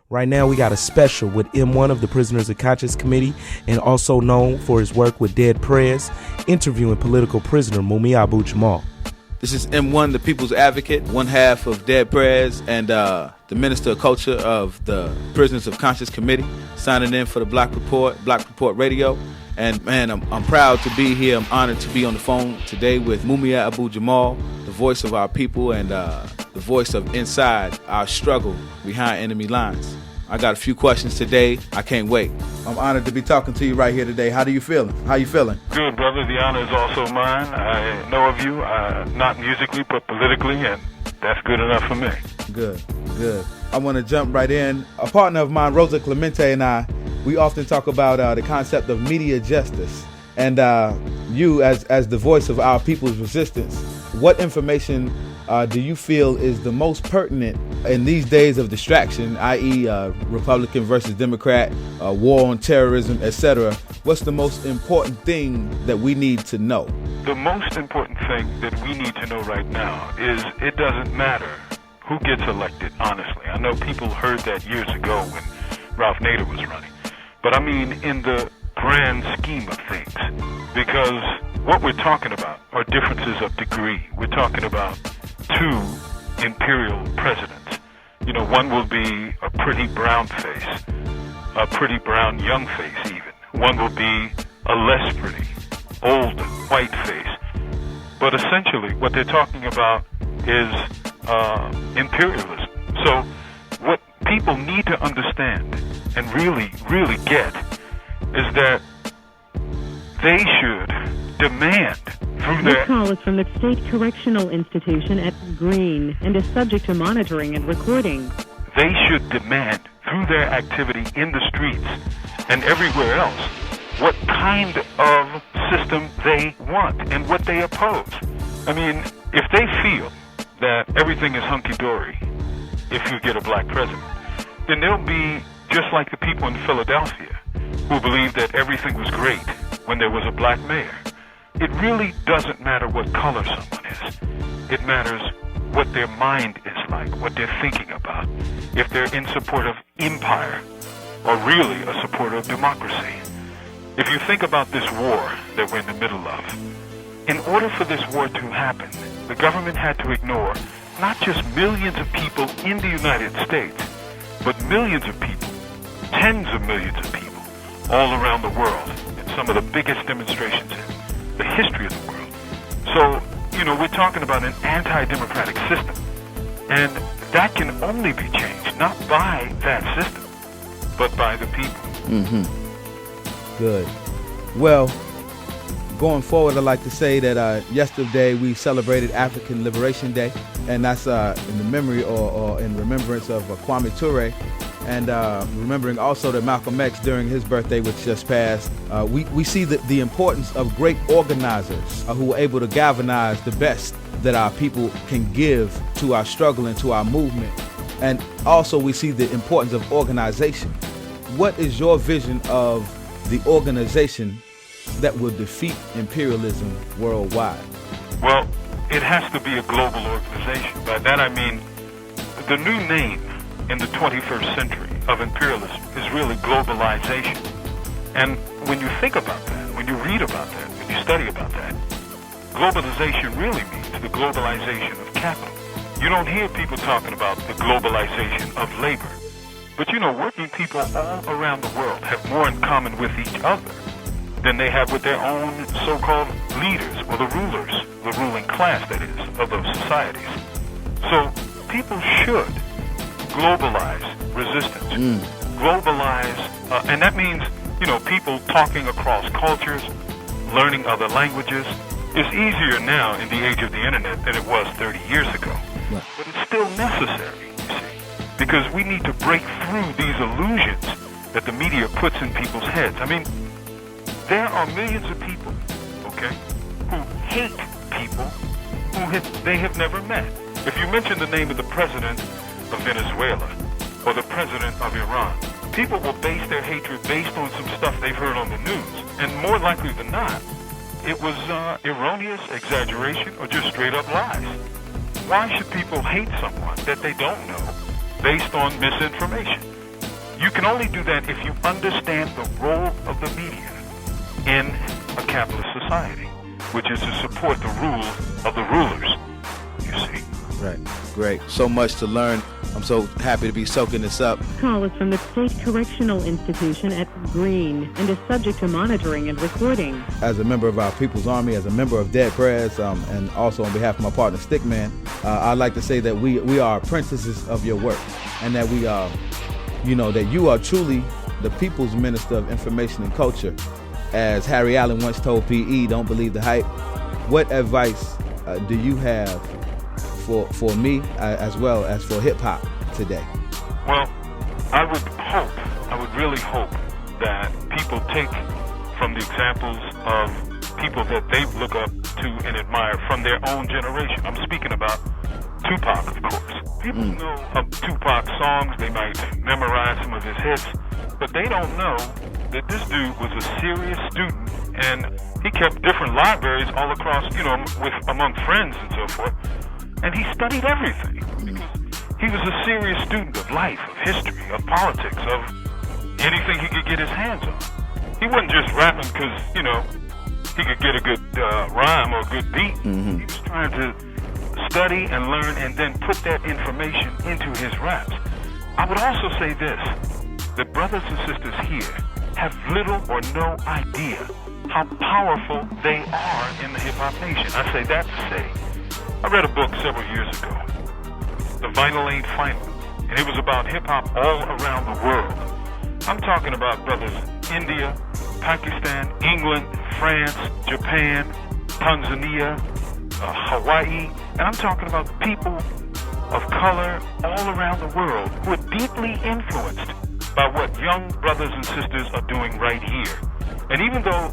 Right now, we got a special with M-1 of the Prisoners of Conscience Committee, and also known for his work with Dead Prez, interviewing political prisoner Mumia Abu Jamal. This is M-1, the People's Advocate, one half of Dead Prez, and the Minister of Culture of the Prisoners of Conscience Committee, signing in for the Black Report Radio. And man, I'm proud to be here. I'm honored to be on the phone today with Mumia Abu Jamal, the voice of our people and the voice of inside our struggle behind enemy lines. I got a few questions today. I can't wait. I'm honored to be talking to you right here today. How you feeling? Good, brother. The honor is also mine. I know of you, not musically, but politically, and that's good enough for me. Good. I want to jump right in. A partner of mine, Rosa Clemente, and I, we often talk about the concept of media justice. And you, as the voice of our people's resistance, what information do you feel is the most pertinent in these days of distraction, i.e. Republican versus Democrat, war on terrorism, etc.? What's the most important thing that we need to know? The most important thing that we need to know right now is it doesn't matter who gets elected, honestly. I know people heard that years ago when Ralph Nader was running. But I mean in the grand scheme of things, because what we're talking about are differences of degree. We're talking about two imperial presidents. You know, one will be a pretty brown face, a pretty brown young face even. One will be a less pretty, old white face. But essentially what they're talking about is imperialism. So what people need to understand and really get is that they should demand through their... This call is from the State Correctional Institution at Green and is subject to monitoring and recording. They should demand through their activity in the streets and everywhere else what kind of system they want and what they oppose. I mean, if they feel that everything is hunky-dory if you get a black president, then they'll be just like the people in Philadelphia who believed that everything was great when there was a black mayor. It really doesn't matter what color someone is. It matters what their mind is like, what they're thinking about, if they're in support of empire or really a supporter of democracy. If you think about this war that we're in the middle of, in order for this war to happen, the government had to ignore not just millions of people in the United States, but millions of people, tens of millions of people, all around the world, in some of the biggest demonstrations in the history of the world. So, you know, we're talking about an anti-democratic system, and that can only be changed, not by that system, but by the people. Good. Well, going forward, I'd like to say that yesterday we celebrated African Liberation Day, and that's in the memory or in remembrance of Kwame Ture, and remembering also that Malcolm X, during his birthday, which just passed, we see the importance of great organizers who were able to galvanize the best that our people can give to our struggle and to our movement. And also we see the importance of organization. What is your vision of the organization that will defeat imperialism worldwide? Well, it has to be a global organization. By that I mean the new name in the 21st century of imperialism is really globalization. And when you think about that, when you read about that, when you study about that, globalization really means the globalization of capital. You don't hear people talking about the globalization of labor. But you know, working people all around the world have more in common with each other than they have with their own so-called leaders or the rulers, the ruling class, that is, of those societies. So people should globalize resistance, globalize, and that means, you know, people talking across cultures, learning other languages. It's easier now in the age of the internet than it was 30 years ago. Right. But it's still necessary, you see, because we need to break through these illusions that the media puts in people's heads. I mean, there are millions of people, okay, who hate people who they have never met. If you mention the name of the president of Venezuela or the president of Iran, people will base their hatred based on some stuff they've heard on the news. And more likely than not, it was erroneous, exaggeration, or just straight up lies. Why should people hate someone that they don't know based on misinformation? you can only do that if you understand the role of the media in a capitalist society, which is to support the rule of the rulers, you see. Right. Great. So much to learn. I'm so happy to be soaking this up. Call is from the State Correctional Institution at Green and is subject to monitoring and recording. As a member of our People's Army, as a member of Dead Prayers, and also on behalf of my partner Stickman, I'd like to say that we are apprentices of your work, and that we are, that you are truly the people's minister of information and culture. As Harry Allen once told PE, don't believe the hype. What advice do you have for me as well as for hip-hop today? Well, I would really hope that people take from the examples of people that they look up to and admire from their own generation. I'm speaking about Tupac, of course. People know of Tupac's songs, they might memorize some of his hits, but they don't know that this dude was a serious student, and he kept different libraries all across, among friends and so forth. And he studied everything because he was a serious student of life, of history, of politics, of anything he could get his hands on. He wasn't just rapping because, he could get a good rhyme or a good beat. He was trying to study and learn and then put that information into his raps. I would also say this, that brothers and sisters here have little or no idea how powerful they are in the hip-hop nation. I say that to say, I read a book several years ago, The Vinyl Ain't Final, and it was about hip-hop all around the world. I'm talking about brothers India, Pakistan, England, France, Japan, Tanzania, Hawaii, and I'm talking about people of color all around the world who are deeply influenced by what young brothers and sisters are doing right here. And even though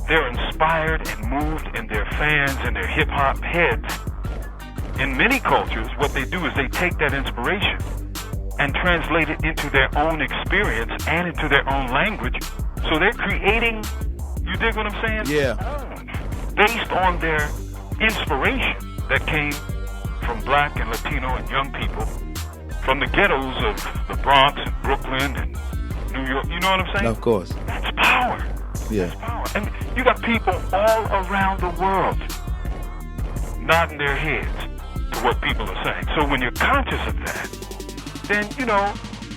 they're inspired and moved in their fans and their hip-hop heads, in many cultures, what they do is they take that inspiration and translate it into their own experience and into their own language. So they're creating, you dig what I'm saying? Yeah. Based on their inspiration that came from black and Latino and young people from the ghettos of the Bronx and Brooklyn and New York. You know what I'm saying? Of course. That's power. Yeah. That's power. And you got people all around the world nodding their heads to what people are saying. So when you're conscious of that, then,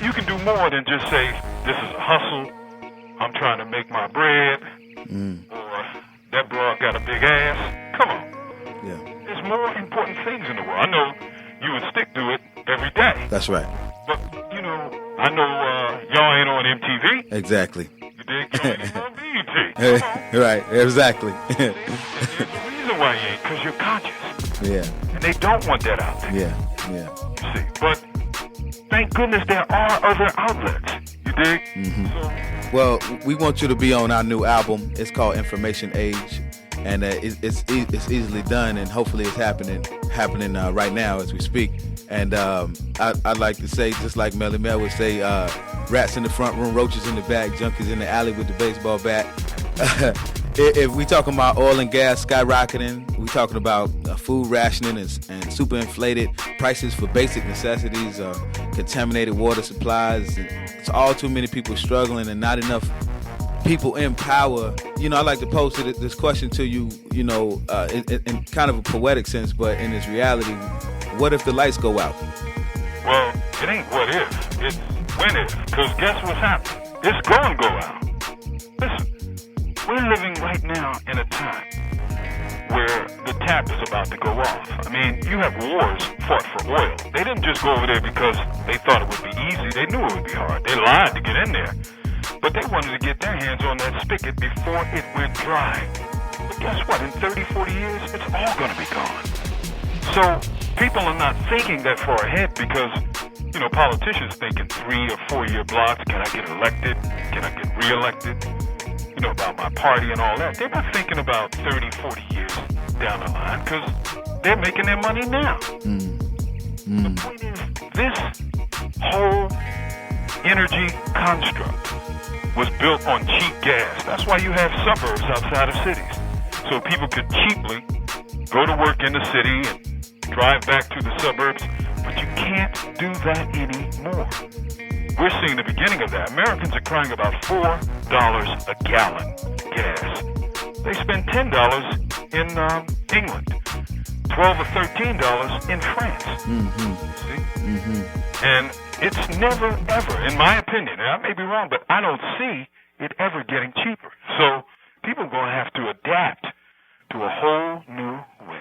you can do more than just say, this is a hustle, I'm trying to make my bread, or that broad got a big ass. Come on. Yeah. There's more important things in the world. I know you and Stick do it every day. That's right. But, I know y'all ain't on MTV. Exactly. You dig? Y'all ain't on BET. Right, exactly. There's a reason why you ain't, because you're conscious. Yeah. And they don't want that out there. Yeah. You see. But thank goodness there are other outlets. You dig? So, well, we want you to be on our new album. It's called Information Age, and it's easily done, and hopefully it's happening right now as we speak. And I'd like to say, just like Melly Mel would say, rats in the front room, roaches in the back, junkies in the alley with the baseball bat. If we talking about oil and gas skyrocketing, we talking about food rationing and super inflated prices for basic necessities, contaminated water supplies. It's all too many people struggling and not enough people in power. I like to pose this question to you, in kind of a poetic sense, but in its reality, what if the lights go out? Well, it ain't what if, it's when if, because guess what's happening? It's going to go out. Listen. We're living right now in a time where the tap is about to go off. I mean, you have wars fought for oil. They didn't just go over there because they thought it would be easy. They knew it would be hard. They lied to get in there. But they wanted to get their hands on that spigot before it went dry. But guess what? In 30, 40 years, it's all going to be gone. So people are not thinking that far ahead because, politicians think in 3 or 4 year blocks. Can I get elected? Can I get reelected? About my party and all that. They're not thinking about 30, 40 years down the line because they're making their money now. The point is, this whole energy construct was built on cheap gas. That's why you have suburbs outside of cities. So people could cheaply go to work in the city and drive back to the suburbs, but you can't do that anymore. we're seeing the beginning of that. Americans are crying about $4 a gallon gas. They spend $10 in England, $12 or $13 in France. Mm-hmm. You see? Mm-hmm. And it's never, ever, in my opinion, and I may be wrong, but I don't see it ever getting cheaper. So people are going to have to adapt to a whole new way